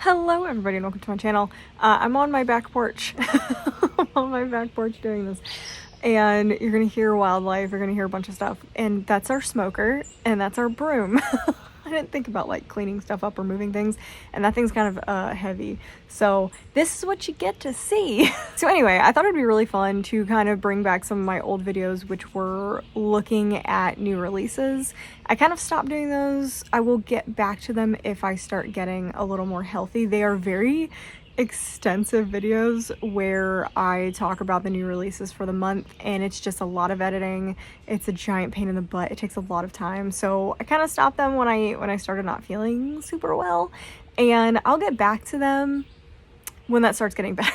Hello everybody and welcome to my channel. I'm on my back porch. I'm on my back porch doing this. And you're gonna hear wildlife, you're gonna hear a bunch of stuff. And that's our smoker and that's our broom. I didn't think about like cleaning stuff up or moving things, and that thing's kind of heavy. So this is what you get to see. So anyway, I thought it'd be really fun to kind of bring back some of my old videos which were looking at new releases. I kind of stopped doing those. I will get back to them if I start getting a little more healthy. They are very extensive videos where I talk about the new releases for the month, and it's just a lot of editing. It's a giant pain in the butt. It takes a lot of time. So I kind of stopped them when I started not feeling super well, and I'll get back to them when that starts getting better.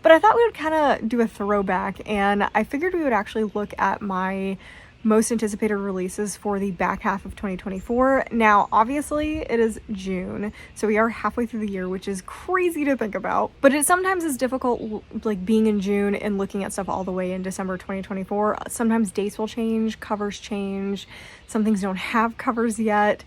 But I thought we would kind of do a throwback, and I figured we would actually look at my most anticipated releases for the back half of 2024. Now, obviously it is June, so we are halfway through the year, which is crazy to think about, but it sometimes is difficult, like being in June and looking at stuff all the way in December 2024. Sometimes dates will change, covers change, some things don't have covers yet,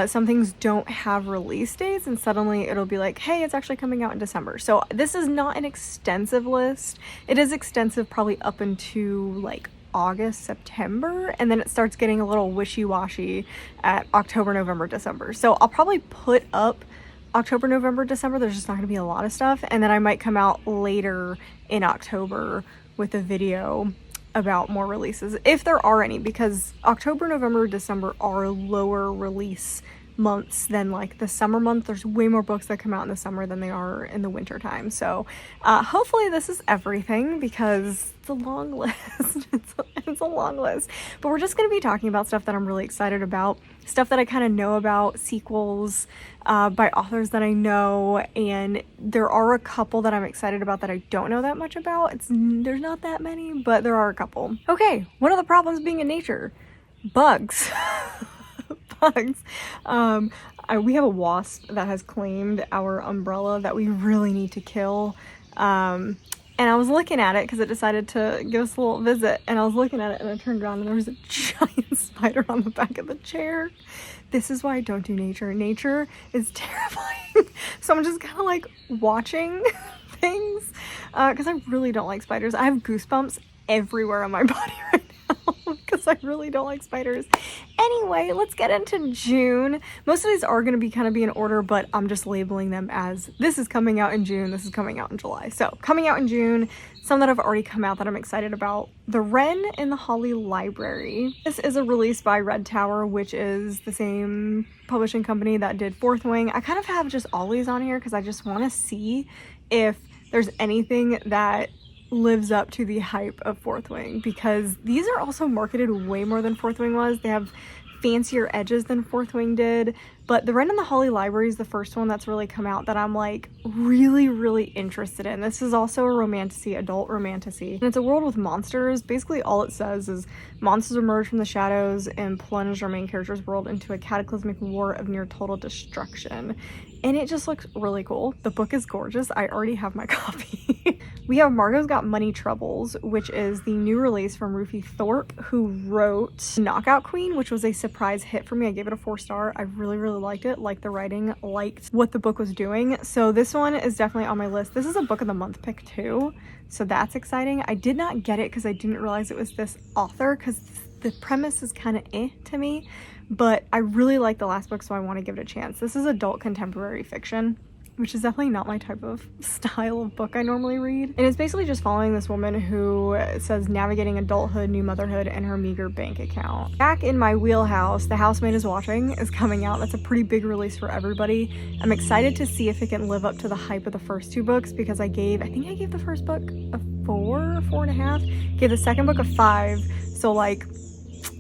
some things don't have release dates, and suddenly it'll be like, hey, it's actually coming out in December. So this is not an extensive list. It is extensive probably up into like August, September, and then it starts getting a little wishy-washy at October, November, December. So I'll probably put up October, November, December. There's just not going to be a lot of stuff, and then I might come out later in October with a video about more releases, if there are any, because October, November, December are lower release months than like the summer month. There's way more books that come out in the summer than they are in the winter time. So hopefully this is everything, because it's a long list. It's a long list, but we're just going to be talking about stuff that I'm really excited about, stuff that I kind of know about, sequels by authors that I know, and there are a couple that I'm excited about that I don't know that much about. There's not that many, but there are a couple. Okay, what are the problems being in nature? Bugs. Bugs. We have a wasp that has claimed our umbrella that we really need to kill. And I was looking at it because it decided to give us a little visit, and I was looking at it and I turned around and there was a giant spider on the back of the chair. This is why I don't do nature. Nature is terrifying. So I'm just kind of like watching things because I really don't like spiders. I have goosebumps everywhere on my body right now because I really don't like spiders. Anyway, let's get into June. Most of these are going to be kind of in order, but I'm just labeling them as this is coming out in June, this is coming out in July. So coming out in June, some that have already come out that I'm excited about. The Wren in the Holly Library. This is a release by Red Tower, which is the same publishing company that did Fourth Wing. I kind of have just all these on here because I just want to see if there's anything that lives up to the hype of Fourth Wing, because these are also marketed way more than Fourth Wing was. They have fancier edges than Fourth Wing did, but the Wren in the Holly Library is the first one that's really come out that I'm like really interested in. This is also a romantasy, adult romantasy, and it's a world with monsters. Basically all it says is monsters emerge from the shadows and plunge our main character's world into a cataclysmic war of near total destruction, and it just looks really cool. The book is gorgeous. I already have my copy. We have Margot's Got Money Troubles, which is the new release from Ruthie Thorpe, who wrote Knockout Queen, which was a surprise hit for me. I gave it a 4-star. I really liked it, liked the writing, liked what the book was doing. So this one is definitely on my list. This is a book of the month pick too, so that's exciting. I did not get it because I didn't realize it was this author, because the premise is kind of to me, but I really like the last book, so I want to give it a chance. This is adult contemporary fiction, which is definitely not my type of style of book I normally read. And it's basically just following this woman who says navigating adulthood, new motherhood, and her meager bank account. Back in my wheelhouse, The Housemaid is Watching is coming out. That's a pretty big release for everybody. I'm excited to see if it can live up to the hype of the first two books, because I think I gave the first book a 4, 4.5, gave the second book a 5, so like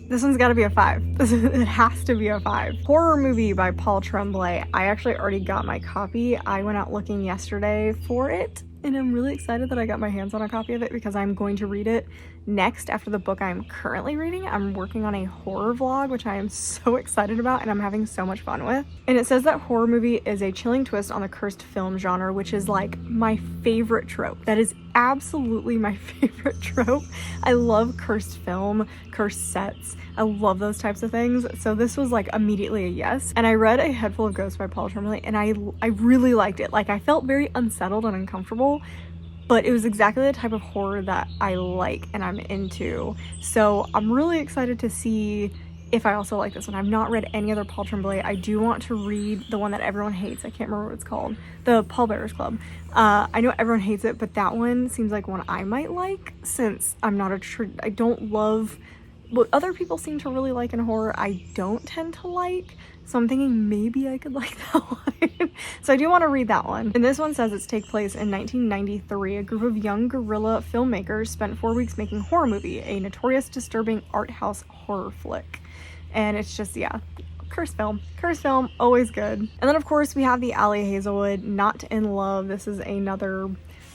this one's got to be a 5. It has to be a 5. Horror Movie by Paul Tremblay. I actually already got my copy. I went out looking yesterday for it, and I'm really excited that I got my hands on a copy of it because I'm going to read it next after the book I'm currently reading. I'm working on a horror vlog, which I am so excited about and I'm having so much fun with. And it says that horror movie is a chilling twist on the cursed film genre, which is like my favorite trope. That is absolutely my favorite trope. I love cursed film, cursed sets. I love those types of things. So this was like immediately a yes. And I read A Head Full of Ghosts by Paul Tremblay and I really liked it. Like I felt very unsettled and uncomfortable, but it was exactly the type of horror that I like and I'm into. So I'm really excited to see if I also like this one. I've not read any other Paul Tremblay. I do want to read the one that everyone hates. I can't remember what it's called. The Pallbearers Club. I know everyone hates it, but that one seems like one I might like since I'm not I don't love what other people seem to really like in horror. I don't tend to like. So I'm thinking maybe I could like that one. So I do want to read that one. And this one says it's take place in 1993. A group of young guerrilla filmmakers spent 4 weeks making horror movie, a notorious disturbing art house horror flick. And it's just, yeah, cursed film, always good. And then of course we have the Allie Hazelwood, Not in Love. This is another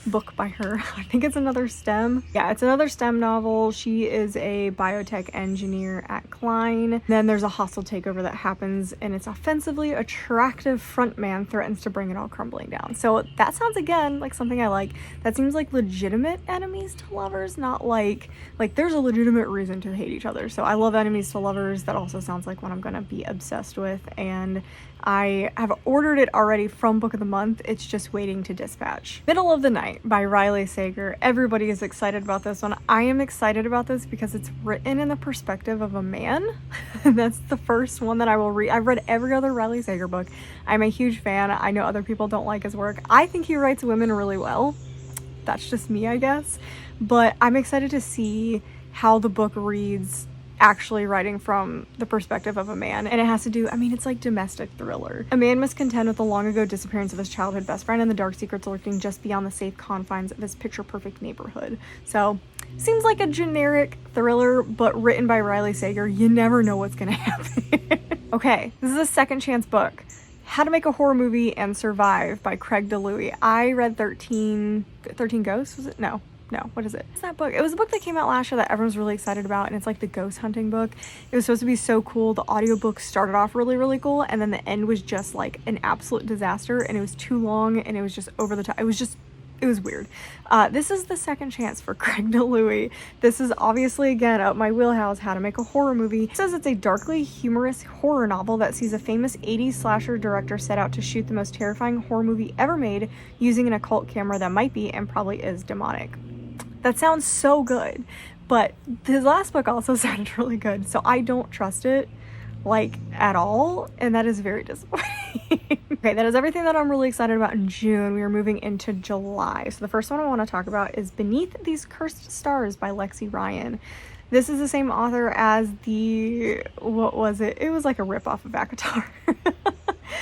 book by her. I think it's another STEM. Yeah, it's another STEM novel. She is a biotech engineer at Klein. Then there's a hostile takeover that happens and its offensively attractive front man threatens to bring it all crumbling down. So that sounds again like something I like. That seems like legitimate enemies to lovers, not like there's a legitimate reason to hate each other. So I love enemies to lovers. That also sounds like what I'm gonna be obsessed with, and I have ordered it already from Book of the Month. It's just waiting to dispatch. Middle of the Night by Riley Sager. Everybody is excited about this one. I am excited about this because it's written in the perspective of a man. That's the first one that I will read. I've read every other Riley Sager book. I'm a huge fan. I know other people don't like his work. I think he writes women really well. That's just me, I guess. But I'm excited to see how the book reads actually writing from the perspective of a man. And it has to do, I mean, it's like domestic thriller. A man must contend with the long ago disappearance of his childhood best friend and the dark secrets lurking just beyond the safe confines of his picture perfect neighborhood. So seems like a generic thriller, but written by Riley Sager. You never know what's gonna happen. Okay, this is a second chance book. How to Make a Horror Movie and Survive by Craig DeLuey. I read 13 Ghosts, was it? No, what is it? It's that book. It was a book that came out last year that everyone's really excited about, and it's like the ghost hunting book. It was supposed to be so cool. The audiobook started off really, really cool, and then the end was just like an absolute disaster, and it was too long, and it was just over the top. It was weird. This is the second chance for Craig DeLuey. This is obviously, again, up my wheelhouse, How to Make a Horror Movie. It says it's a darkly humorous horror novel that sees a famous 80s slasher director set out to shoot the most terrifying horror movie ever made using an occult camera that might be and probably is demonic. That sounds so good, but his last book also sounded really good, so I don't trust it, like, at all, and that is very disappointing. Okay, that is everything that I'm really excited about in June. We are moving into July. So the first one I want to talk about is Beneath These Cursed Stars by Lexi Ryan. This is the same author as what was it? It was like a ripoff of Avatar.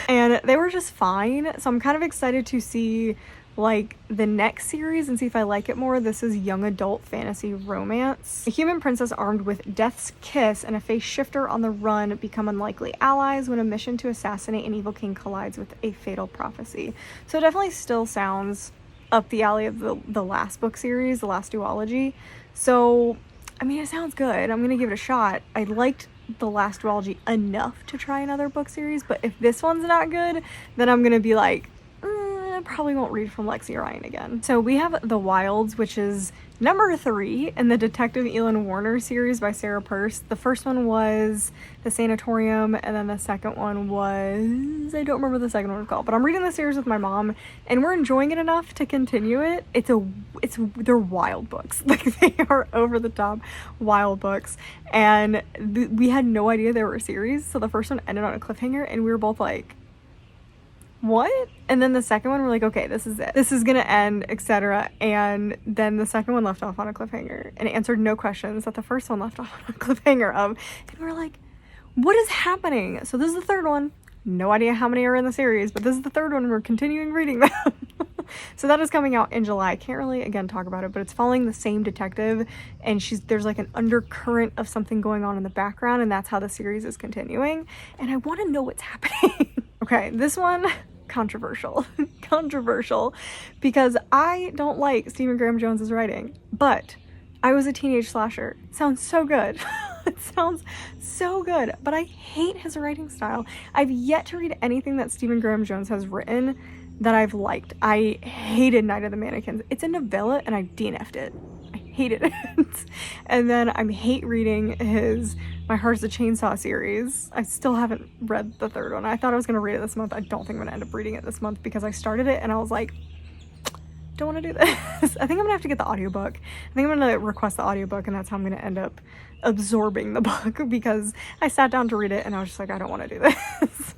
And they were just fine, so I'm kind of excited to see like the next series and see if I like it more. This is young adult fantasy romance. A human princess armed with Death's Kiss and a face shifter on the run become unlikely allies when a mission to assassinate an evil king collides with a fatal prophecy. So it definitely still sounds up the alley of the last book series, the last duology. So, I mean, it sounds good. I'm gonna give it a shot. I liked the last duology enough to try another book series, but if this one's not good, then I'm gonna be like, I probably won't read from Lexi Ryan again. So we have The Wilds, which is number 3 in the Detective Elin Warner series by Sarah Peirce. The first one was The Sanatorium, and then the second one was, I don't remember what the second one was called, but I'm reading the series with my mom, and we're enjoying it enough to continue it. They're wild books. Like, they are over the top wild books, and we had no idea they were a series, so the first one ended on a cliffhanger, and we were both like, what? And then the second one, we're like, okay, this is it. This is gonna end, etc. And then the second one left off on a cliffhanger and it answered no questions that the first one left off on a cliffhanger of. And we're like, what is happening? So this is the third one. No idea how many are in the series, but this is the third one. We're continuing reading them. So that is coming out in July. I can't really, again, talk about it, but it's following the same detective, and there's like an undercurrent of something going on in the background, and that's how the series is continuing. And I want to know what's happening. Okay, this one controversial. Controversial, because I don't like Stephen Graham Jones's writing, but I Was a Teenage Slasher sounds so good. It sounds so good, but I hate his writing style. I've yet to read anything that Stephen Graham Jones has written that I've liked. I hated Night of the Mannequins. It's a novella and I DNF'd it. I hated it. And then I hate reading his My Heart's a Chainsaw series. I still haven't read the third one. I thought I was going to read it this month. I don't think I'm going to end up reading it this month because I started it and I was like, don't want to do this. I think I'm going to have to get the audiobook. I think I'm going to request the audiobook and that's how I'm going to end up absorbing the book because I sat down to read it and I was just like, I don't want to do this.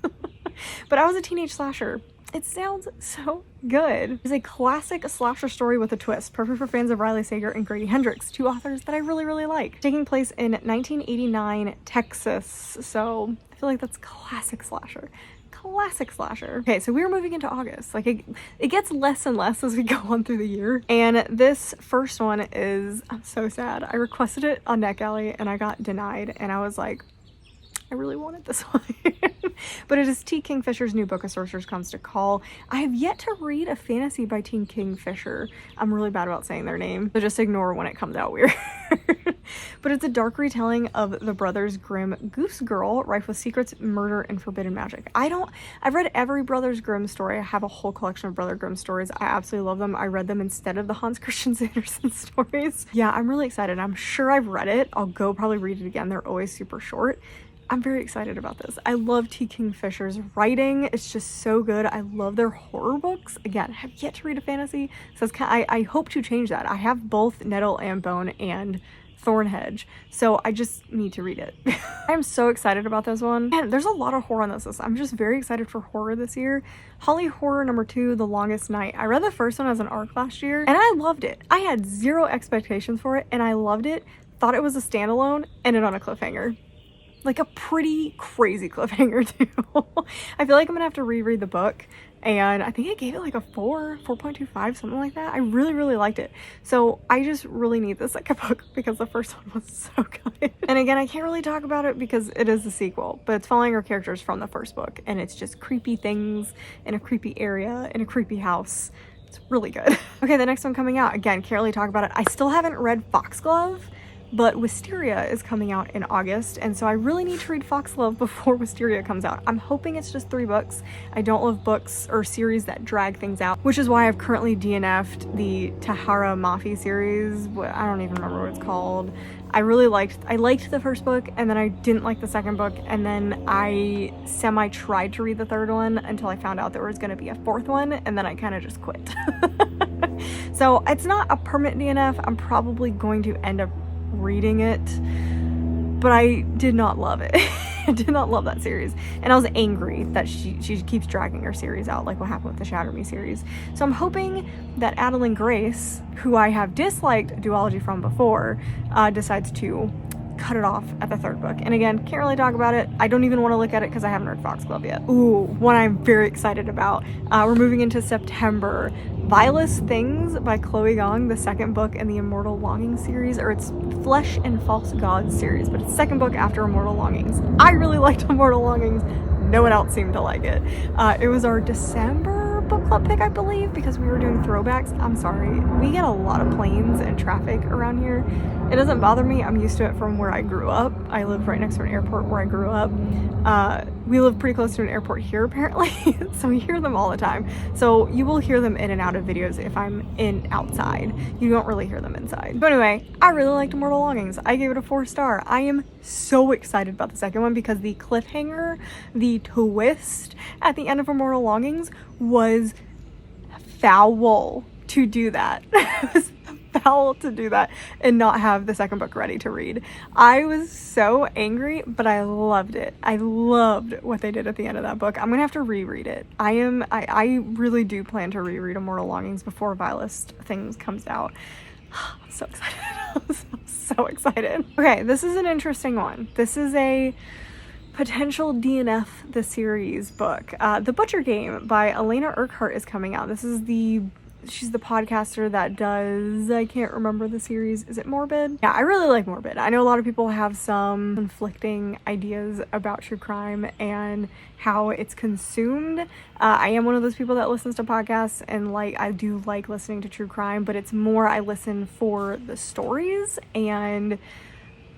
But I Was a Teenage Slasher. It sounds so good. It's a classic slasher story with a twist, perfect for fans of Riley Sager and Grady Hendrix, two authors that I really like. Taking place in 1989 Texas, so I feel like that's classic slasher. Classic slasher. Okay, so we're moving into August. Like it gets less and less as we go on through the year. And this first one is, I'm so sad. I requested it on NetGalley and I got denied and I was like, I really wanted this one. But it is T. Kingfisher's new book, A Sorcerer's Comes to Call. I have yet to read a fantasy by T. Kingfisher. I'm really bad about saying their name, so just ignore when it comes out weird. But it's a dark retelling of the Brothers Grimm Goose Girl, rife with secrets, murder, and forbidden magic. I've read every Brothers Grimm story. I have a whole collection of Brother Grimm stories. I absolutely love them. I read them instead of the Hans Christian Andersen stories. Yeah, I'm really excited. I'm sure I've read it. I'll go probably read it again. They're always super short. I'm very excited about this. I love T. Kingfisher's writing. It's just so good. I love their horror books. Again, I have yet to read a fantasy, so I hope to change that. I have both Nettle and Bone and Thornhedge, so I just need to read it. I'm so excited about this one. And there's a lot of horror on this list. I'm just very excited for horror this year. Holly Horror number 2, The Longest Night. I read the first one as an ARC last year, and I loved it. I had zero expectations for it, and I loved it. Thought it was a standalone, ended on a cliffhanger. Like a pretty crazy cliffhanger too. I feel like I'm gonna have to reread the book, and I think I gave it like a 4.25, something like that. I really liked it. So I just really need the second book because the first one was so good. And again, I can't really talk about it because it is a sequel, but it's following our characters from the first book, and it's just creepy things in a creepy area, in a creepy house. It's really good. Okay, the next one coming out, again, can't really talk about it. I still haven't read Foxglove, but Wisteria is coming out in August, and so I really need to read Foxglove before Wisteria comes out. I'm hoping it's just 3 books. I don't love books or series that drag things out, which is why I've currently DNF'd the Tahara Mafi series. I don't even remember what it's called. I liked the first book, and then I didn't like the second book, and then I tried to read the third one until I found out there was going to be a 4th one, and then I kind of just quit. So it's not a permanent DNF. I'm probably going to end up reading it, but I did not love it. I did not love that series, and I was angry that she keeps dragging her series out, like what happened with the Shatter Me series. So I'm hoping that Adeline Grace, who I have disliked duology from before, decides to cut it off at the 3rd book. And again, can't really talk about it. I don't even want to look at it because I haven't read Foxglove yet. Ooh, one I'm very excited about. We're moving into September. Vilest Things by Chloe Gong, the 2nd book in the Immortal Longings series, or it's Flesh and False Gods series, but it's 2nd book after Immortal Longings. I really liked Immortal Longings. No one else seemed to like it. It was our December book club pick, I believe, because we were doing throwbacks. I'm sorry. We get a lot of planes and traffic around here. It doesn't bother me. I'm used to it from where I grew up. I live right next to an airport where I grew up. We live pretty close to an airport here, apparently, so we hear them all the time. So you will hear them in and out of videos if I'm outside. You don't really hear them inside. But anyway, I really liked Immortal Longings. I gave it a 4-star. I am so excited about the second one because the cliffhanger, the twist at the end of Immortal Longings was foul to do that. It was foul to do that and not have the second book ready to read. I was so angry, but I loved it. I loved what they did at the end of that book. I'm gonna have to reread it. I really do plan to reread Immortal Longings before Vilest Things comes out. I'm so excited. I'm so excited. Okay, this is an interesting one. This is a potential DNF the series book. The Butcher Game by Elena Urquhart is coming out. This is the she's the podcaster that does, I can't remember the series. Is it Morbid? Yeah, I really like Morbid. I know a lot of people have some conflicting ideas about true crime and how it's consumed. I am one of those people that listens to podcasts, and like, I do like listening to true crime, but it's more I listen for the stories and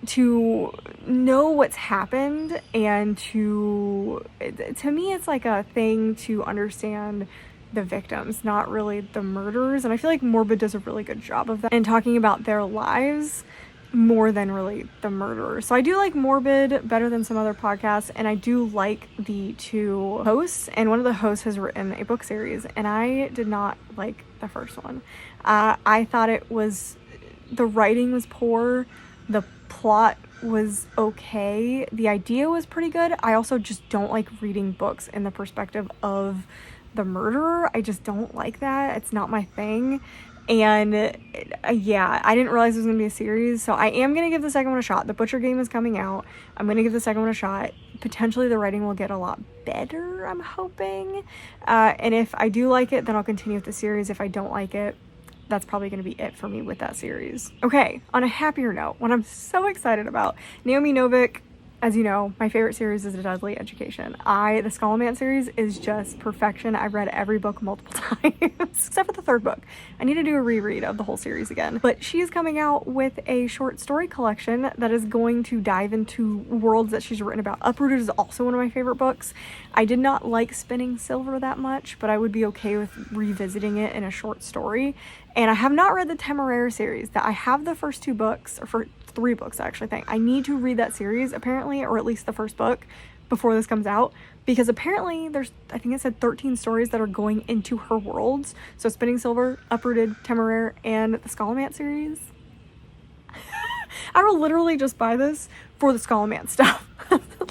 to know what's happened, and to me it's like a thing to understand the victims, not really the murderers. And I feel like Morbid does a really good job of that and talking about their lives more than really the murderers. So I do like Morbid better than some other podcasts, and I do like the two hosts, and one of the hosts has written a book series, and I did not like the first one. I thought the writing was poor, the plot was okay, the idea was pretty good. I also just don't like reading books in the perspective of the murderer. I just don't like that. It's not my thing. And yeah, I didn't realize it was gonna be a series, so I am gonna give the second one a shot. The Butcher Game is coming out. I'm gonna give the second one a shot. Potentially the writing will get a lot better, I'm hoping. And if I do like it, then I'll continue with the series. If I don't like it, that's probably going to be it for me with that series. Okay, on a happier note, what I'm so excited about, Naomi Novik, as you know, my favorite series is A Deadly Education. The Skull series is just perfection. I've read every book multiple times, except for the third book. I need to do a reread of the whole series again. But she is coming out with a short story collection that is going to dive into worlds that she's written about. Uprooted is also one of my favorite books. I did not like Spinning Silver that much, but I would be okay with revisiting it in a short story. And I have not read the Temeraire series. That I have the first two books, or for 3 books, I actually think. I need to read that series, apparently, or at least the first book, before this comes out, because apparently there's, I think it said 13 stories that are going into her worlds. So Spinning Silver, Uprooted, Temeraire, and the Skullomance series. I will literally just buy this for the Skullomance stuff.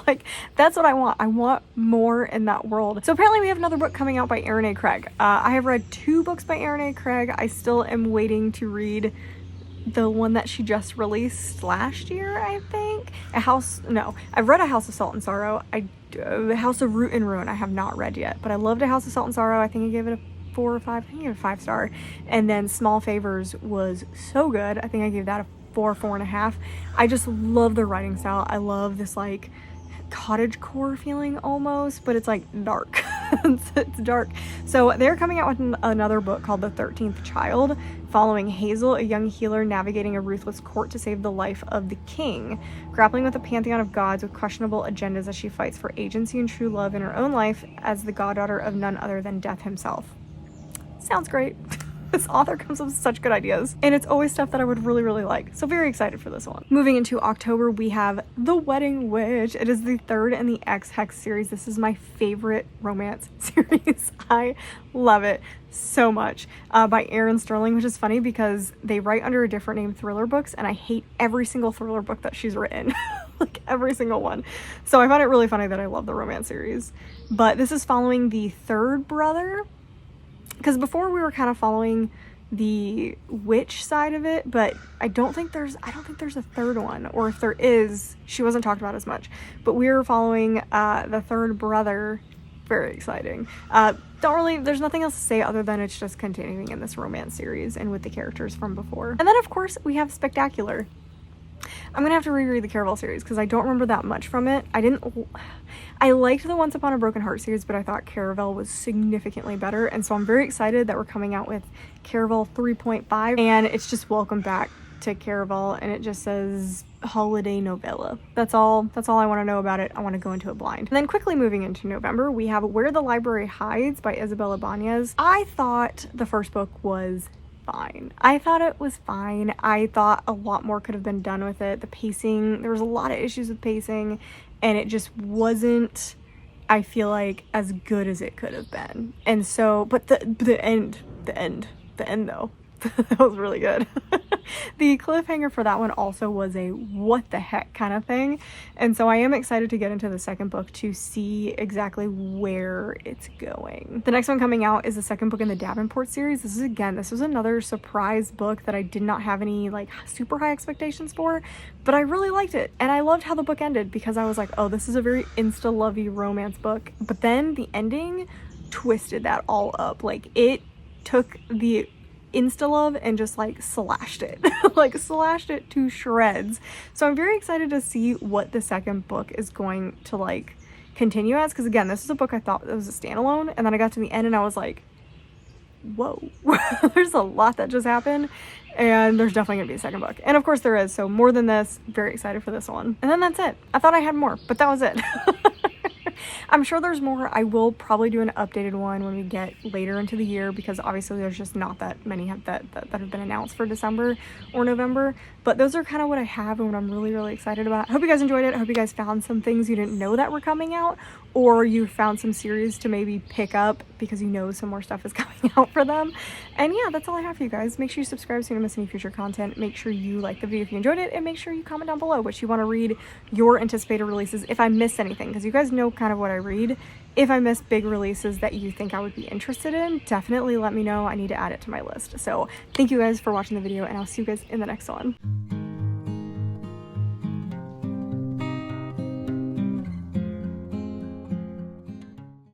Like, that's what I want. I want more in that world. So apparently we have another book coming out by Erin A. Craig. I have read 2 books by Erin A. Craig. I still am waiting to read the one that she just released last year, I think. I've read A House of Salt and Sorrow. House of Root and Ruin I have not read yet, but I loved A House of Salt and Sorrow. I think I gave it a 4 or 5. I think I gave it a 5-star. And then Small Favors was so good. I think I gave that a 4.5. I just love the writing style. I love this like cottagecore feeling almost, but it's like dark. It's dark. So they're coming out with another book called The 13th Child, following Hazel, a young healer navigating a ruthless court to save the life of the king, grappling with a pantheon of gods with questionable agendas as she fights for agency and true love in her own life as the goddaughter of none other than Death himself. Sounds great. This author comes up with such good ideas, and it's always stuff that I would really, really like. So very excited for this one. Moving into October, we have The Wedding Witch. It is the 3rd in the X-Hex series. This is my favorite romance series. I love it so much. By Erin Sterling, which is funny because they write under a different name Thriller books, and I hate every single thriller book that she's written. Like every single one. So I find it really funny that I love the romance series. But this is following the 3rd brother, because before we were kind of following the witch side of it, but I don't think there's a 3rd one, or if there is, she wasn't talked about as much. But we were following the 3rd brother. Very exciting. There's nothing else to say other than it's just continuing in this romance series and with the characters from before. And then of course we have Spectacular. I'm gonna have to reread the Caraval series because I don't remember that much from it. I liked the Once Upon a Broken Heart series, but I thought Caraval was significantly better, and so I'm very excited that we're coming out with Caraval 3.5, and it's just welcome back to Caraval, and it just says holiday novella. That's all I want to know about it. I want to go into it blind. And then quickly moving into November, we have Where the Library Hides by Isabella Banez. I thought the first book was fine. I thought it was fine. I thought a lot more could have been done with it. The pacing, there was a lot of issues with pacing, and it just wasn't, I feel like, as good as it could have been. And so, but the end though, that was really good. The cliffhanger for that one also was a what the heck kind of thing. And so I am excited to get into the second book to see exactly where it's going. The next one coming out is the second book in the Davenport series. This was another surprise book that I did not have any like super high expectations for, but I really liked it. And I loved how the book ended because I was like, oh, this is a very insta-lovey romance book. But then the ending twisted that all up. Like, it took the insta-love and just like slashed it. Like slashed it to shreds. So I'm very excited to see what the second book is going to like continue as, because again, this is a book I thought it was a standalone, and then I got to the end and I was like, whoa, there's a lot that just happened, and there's definitely gonna be a second book. And of course there is, so more than this, very excited for this one. And then that's it. I thought I had more, but that was it. I'm sure there's more. I will probably do an updated one when we get later into the year, because obviously there's just not that many that have been announced for December or November. But those are kind of what I have and what I'm really, really excited about. I hope you guys enjoyed it. I hope you guys found some things you didn't know that were coming out, or you found some series to maybe pick up because you know some more stuff is coming out for them. And yeah, that's all I have for you guys. Make sure you subscribe so you don't miss any future content. Make sure you like the video if you enjoyed it, and make sure you comment down below what you want to read, your anticipated releases, if I missed anything, because you guys know kind of what I read. If I missed big releases that you think I would be interested in, definitely let me know. I need to add it to my list. So thank you guys for watching the video, and I'll see you guys in the next one.